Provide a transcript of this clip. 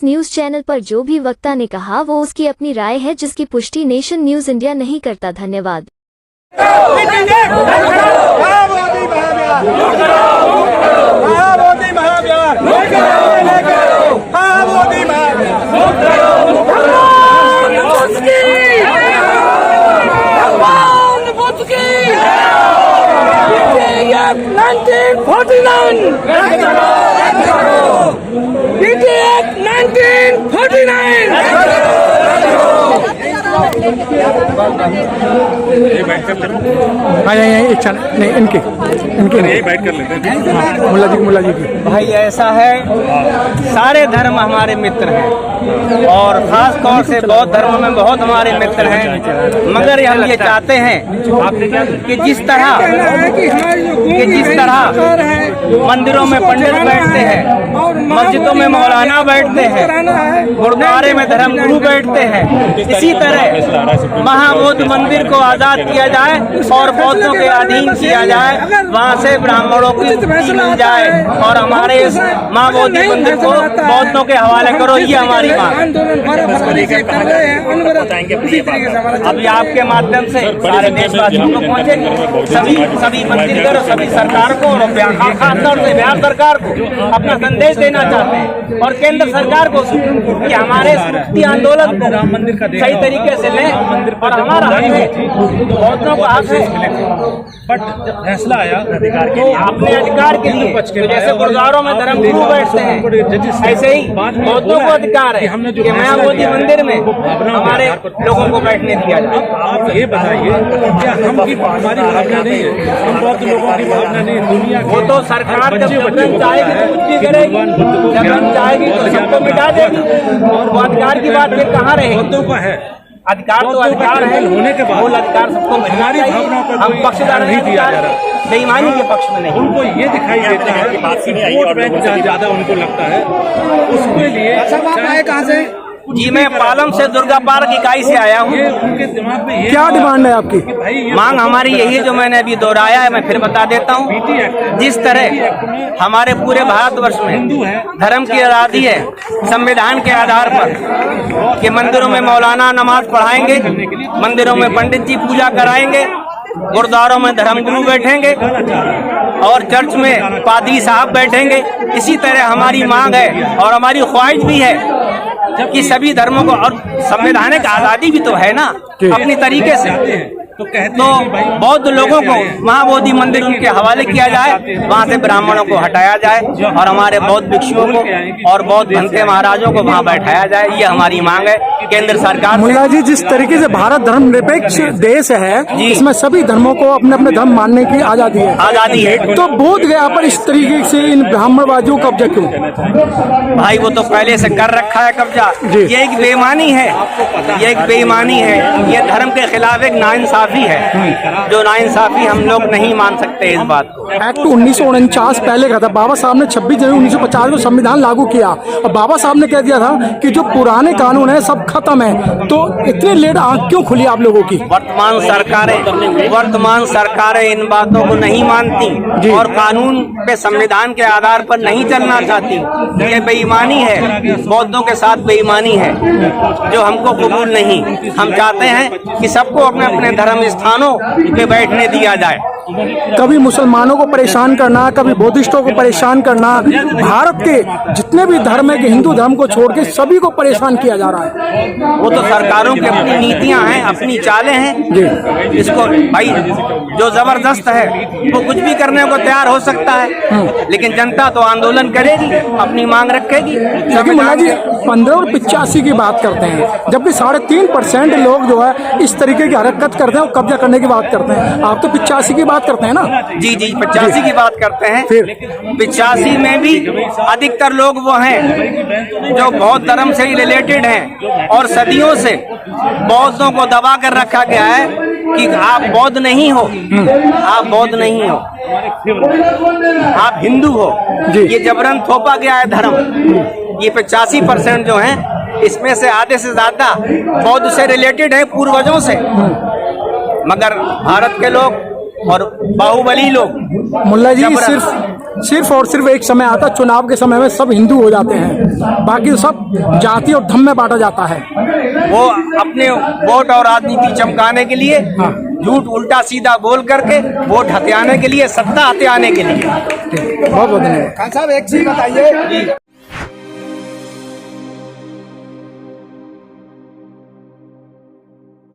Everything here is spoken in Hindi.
इस न्यूज चैनल पर जो भी वक्ता ने कहा वो उसकी अपनी राय है, जिसकी पुष्टि नेशन न्यूज इंडिया नहीं करता। धन्यवाद। नहीं इनके नहीं बैठ कर लेते हैं। मुल्ला जी की भाई ऐसा है, सारे धर्म हमारे मित्र हैं और खास तौर से बौद्ध धर्म में बहुत हमारे मित्र हैं, मगर हम ये चाहते हैं कि जिस तरह मंदिरों में पंडित बैठते हैं, मस्जिदों में मौलाना बैठते हैं, गुरुद्वारे में धर्म गुरु बैठते हैं, इसी तरह महाबोधि मंदिर को आजाद किया जाए और बौद्धों के अधीन किया जाए, वहाँ से ब्राह्मणों की मुक्ति मिल जाए और हमारे इस महाबोधि मंदिर को बौद्धों के हवाले करो, ये हमारी मांग। अभी आपके माध्यम से सारे देशवासियों को पहुँचे, सभी मंदिर सभी सरकार को और खासतौर से बिहार सरकार को अपना संदेश देना चाहते हैं और केंद्र सरकार को कि हमारे मुक्ति आंदोलन को सही तरीके से लें और हमारा बौद्धों का हक है। बट जब फैसला आया तो अपने अधिकार के लिए, तो जैसे गुरुद्वारों में धर्म गुरु बैठते हैं, ऐसे ही बौद्धों को अधिकार है कि महाबोधि मंदिर में हमारे लोगों को बैठने दिया जाए। आप ये बताइए, क्या हमारी भावना नहीं है, हम बौद्ध लोगों की भावना नहीं है दुनिया? वो तो सरकार जब चाहेगी तो कुछ भी करेगी, जब चाहेगी तो सबको मिटा देगी और वो अधिकार की बात फिर कहाँ रहेगी? बौद्धों का है अधिकार, तो अधिकार है, होने के बाद मूल अधिकार सबको मिलना चाहिए। हम पक्षधर नहीं दिया जा रहा, बेईमानी के पक्ष में नहीं। उनको ये दिखाई देता है कि वोट बैंक ज्यादा उनको लगता है, उसके लिए कहाँ से? जी मैं पालम से दुर्गा पार्क इकाई से आया हूँ। उनके दिमाग में क्या डिमांड है आपकी? मांग हमारी यही है जो मैंने अभी दोहराया है, मैं फिर बता देता हूँ। जिस तरह हमारे पूरे भारतवर्ष में धर्म की आज़ादी है संविधान के आधार पर कि मंदिरों में मौलाना नमाज पढ़ाएंगे, मंदिरों में पंडित जी पूजा कराएंगे, गुरुद्वारों में धर्मगुरु बैठेंगे और चर्च में पादरी साहब बैठेंगे, इसी तरह हमारी मांग है और हमारी ख्वाहिश भी है कि सभी धर्मों को, और संवैधानिक आजादी भी तो है ना अपनी तरीके से, तो बौद्ध लोगों को महाबोधि मंदिर के हवाले किया जाए, वहाँ से ब्राह्मणों को हटाया जाए और हमारे बौद्ध भिक्षुओं को और बौद्ध भंते महाराजों को वहाँ बैठाया जाए, ये हमारी मांग है केंद्र सरकार। मुल्ला जी, जिस तरीके से भारत धर्मनिरपेक्ष देश है, इसमें सभी धर्मों को अपने अपने धर्म मानने की आजादी है, तो बोध गया पर इस तरीके से इन ब्राह्मणवादियों का कब्जा क्यों? भाई वो तो पहले से कर रखा है कब्जा, ये एक बेईमानी है, ये एक बेईमानी है, ये धर्म के खिलाफ एक नाइंसाफी है, जो नाइंसाफी हम लोग नहीं मान सकते इस बात को। एक्ट 1949 पहले का था, बाबा साहब ने 26 जनवरी 1950 में संविधान लागू किया और बाबा साहब ने कह दिया था कि जो पुराने कानून है सब खत्म है, तो इतने लेट आंख क्यों खुली आप लोगों की? वर्तमान सरकारें इन बातों को नहीं मानती और कानून पे संविधान के आधार पर नहीं चलना चाहती, ये बेईमानी है, बौद्धों के साथ बेईमानी है जो हमको कबूल नहीं। हम चाहते हैं कि सबको अपने अपने धर्म स्थानों पे बैठने दिया जाए। कभी मुसलमानों को परेशान करना, कभी बुद्धिस्टों को परेशान करना, भारत के जितने भी धर्म है कि हिंदू धर्म को छोड़ के सभी को परेशान किया जा रहा है। वो तो सरकारों की अपनी नीतियां हैं, अपनी चालें हैं जी। इसको भाई जो जबरदस्त है वो कुछ भी करने को तैयार हो सकता है, लेकिन जनता तो आंदोलन करेगी, अपनी मांग रखेगी। मुल्ला जी 15 और 85 की बात करते हैं, जबकि 3.5% लोग जो है इस तरीके की हरकत करते हैं और कब्जा करने की बात करते हैं। आप तो 85 की बात करते हैं ना? जी 85 की बात करते हैं। फिर 85 में भी अधिकतर लोग वो हैं जो बौद्ध धर्म से ही रिलेटेड हैं और सदियों से बौद्धों को दबा कर रखा गया है कि आप बौद्ध नहीं हो, आप बौद्ध नहीं हो, आप हिंदू हो, ये जबरन थोपा गया है धर्म। ये 85% जो हैं इसमें से आधे से ज्यादा बौद्ध से रिलेटेड है पूर्वजों से, मगर भारत के लोग और बाहुबली लोग मुल्ला जी सिर्फ और सिर्फ एक समय आता, चुनाव के समय में सब हिंदू हो जाते हैं, बाकी सब जाति और धर्म में बांटा जाता है। वो अपने वोट और राजनीति चमकाने के लिए, झूठ उल्टा सीधा बोल करके वोट हथियाने के लिए, सत्ता हथियाने के लिए। बहुत बहुत धन्यवाद। खान साहब एक चीज बताइए,